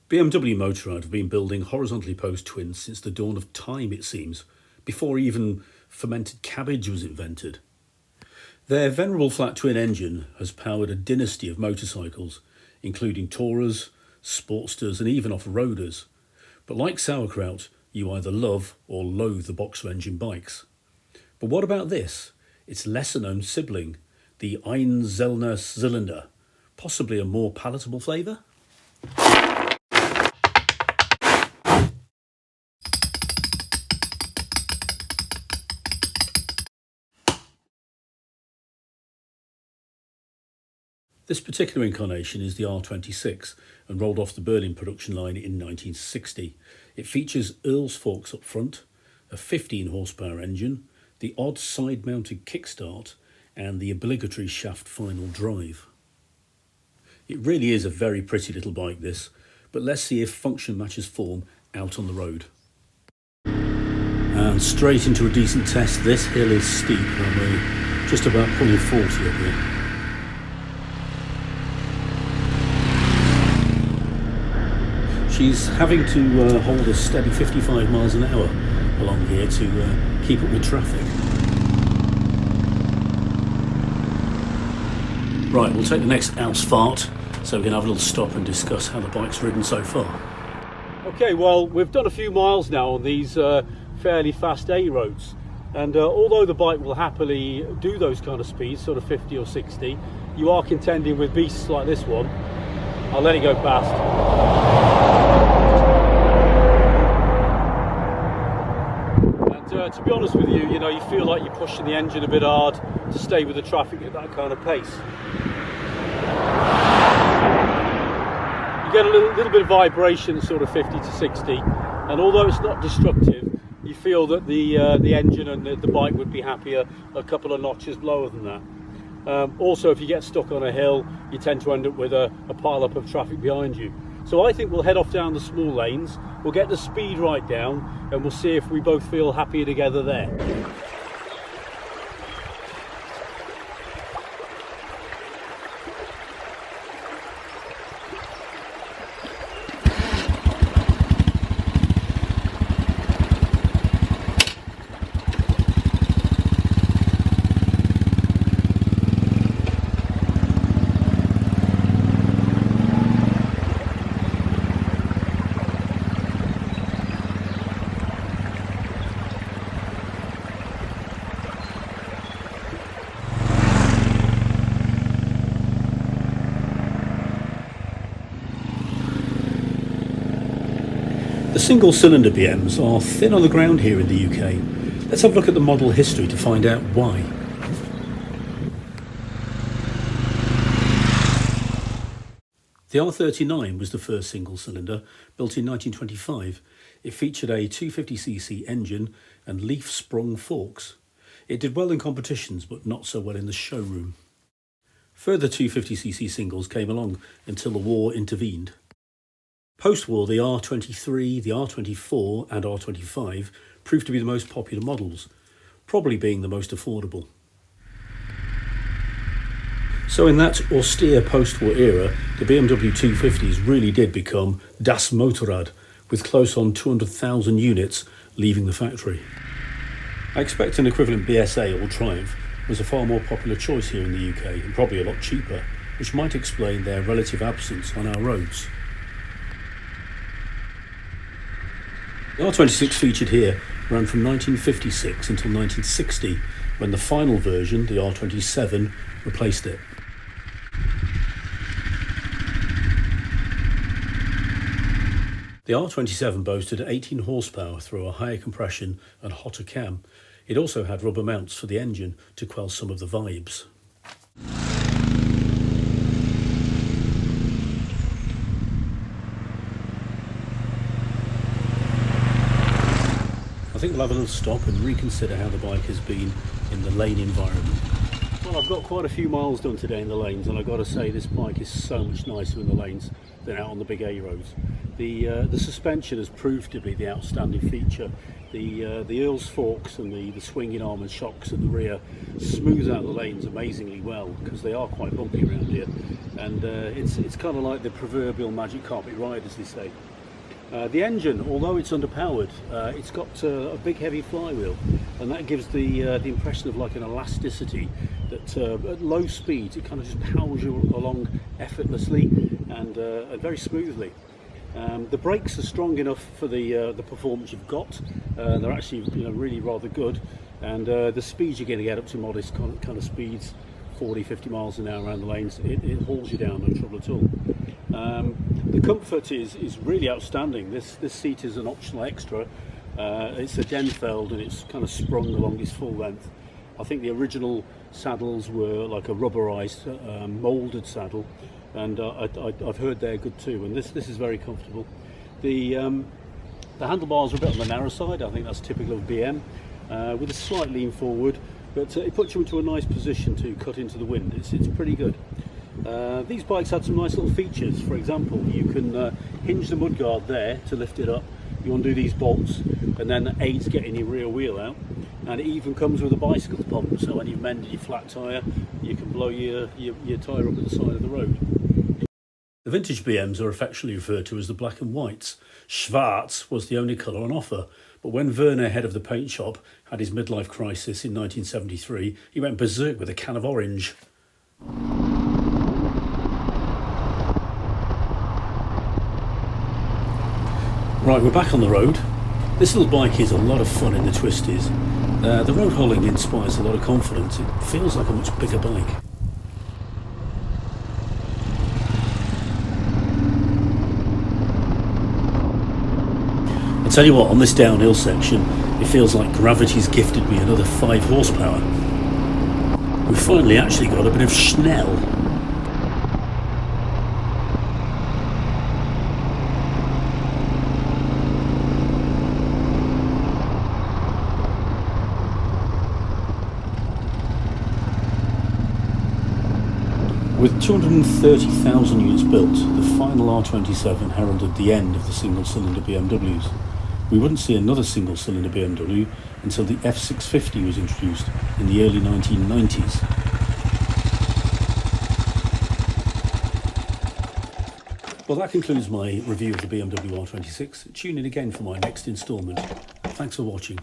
BMW Motorrad have been building horizontally posed twins since the dawn of time, it seems, before even fermented cabbage was invented. Their venerable flat twin engine has powered a dynasty of motorcycles, including Tourers, Sportsters and even off-roaders. But like sauerkraut, you either love or loathe the BOXER engine bikes. But what about this? Its lesser-known sibling, the Einzelner Zylinder, possibly a more palatable flavour? This particular incarnation is the R26 and rolled off the Berlin production line in 1960. It features Earl's forks up front, a 15 horsepower engine, the odd side-mounted kickstart and the obligatory shaft final drive. It really is a very pretty little bike this, but let's see if function matches form out on the road. And straight into a decent test. This hill is steep and we're just about pulling 40 up here. She's having to hold a steady 55 miles an hour along here to keep up with traffic. Right, we'll take the next Ausfahrt so we can have a little stop and discuss how the bike's ridden so far. Okay, well, we've done a few miles now on these fairly fast A roads, and although the bike will happily do those kind of speeds, sort of 50 or 60, you are contending with beasts like this one. I'll let it go past. To be honest with you, you feel like you're pushing the engine a bit hard to stay with the traffic at that kind of pace. You get a little bit of vibration, sort of 50 to 60, and although it's not destructive, you feel that the engine and the bike would be happier a couple of notches lower than that. Also, if you get stuck on a hill, you tend to end up with a pile-up of traffic behind you. So I think we'll head off down the small lanes, we'll get the speed right down, and we'll see if we both feel happier together there. The single-cylinder BMs are thin on the ground here in the UK. Let's have a look at the model history to find out why. The R39 was the first single-cylinder, built in 1925. It featured a 250cc engine and leaf-sprung forks. It did well in competitions, but not so well in the showroom. Further 250cc singles came along until the war intervened. Post-war, the R23, the R24 and R25 proved to be the most popular models, probably being the most affordable. So in that austere post-war era, the BMW 250s really did become Das Motorrad, with close on 200,000 units leaving the factory. I expect an equivalent BSA or Triumph was a far more popular choice here in the UK and probably a lot cheaper, which might explain their relative absence on our roads. The R26 featured here ran from 1956 until 1960, when the final version, the R27, replaced it. The R27 boasted 18 horsepower through a higher compression and hotter cam. It also had rubber mounts for the engine to quell some of the vibes. I think we'll have a little stop and reconsider how the bike has been in the lane environment. Well, I've got quite a few miles done today in the lanes, and I've got to say this bike is so much nicer in the lanes than out on the big A roads. The suspension has proved to be the outstanding feature. The Earl's forks and the swinging arm and shocks at the rear smooth out the lanes amazingly well, because they are quite bumpy around here, and it's kind of like the proverbial magic carpet ride, as they say. The engine, although it's underpowered, it's got a big heavy flywheel, and that gives the impression of like an elasticity that at low speeds it kind of just powers you along effortlessly and very smoothly. The brakes are strong enough for the performance you've got. They're actually really rather good, and the speeds you're going to get up to modest kind of speeds, 40-50 miles an hour around the lanes, it hauls you down, no trouble at all. The comfort is really outstanding. This seat is an optional extra. It's a Denfeld, and it's kind of sprung along its full length. I think the original saddles were like a rubberized molded saddle, and I've heard they're good too, and this is very comfortable. The handlebars are a bit on the narrow side. I think that's typical of BM, with a slight lean forward, but it puts you into a nice position to cut into the wind. It's pretty good. These bikes had some nice little features. For example, you can hinge the mudguard there to lift it up. You undo these bolts, and then that aids getting your rear wheel out. And it even comes with a bicycle pump, so when you've mended your flat tyre, you can blow your tyre up at the side of the road. The vintage BMs are affectionately referred to as the black and whites. Schwarz was the only colour on offer, but when Werner, head of the paint shop, had his midlife crisis in 1973, he went berserk with a can of orange. Right, we're back on the road. This little bike is a lot of fun in the twisties. The road hauling inspires a lot of confidence. It feels like a much bigger bike. I tell you what, on this downhill section, it feels like gravity's gifted me another 5 horsepower. We've finally actually got a bit of schnell. With 230,000 units built, the final R27 heralded the end of the single-cylinder BMWs. We wouldn't see another single-cylinder BMW until the F650 was introduced in the early 1990s. Well, that concludes my review of the BMW R26. Tune in again for my next instalment. Thanks for watching.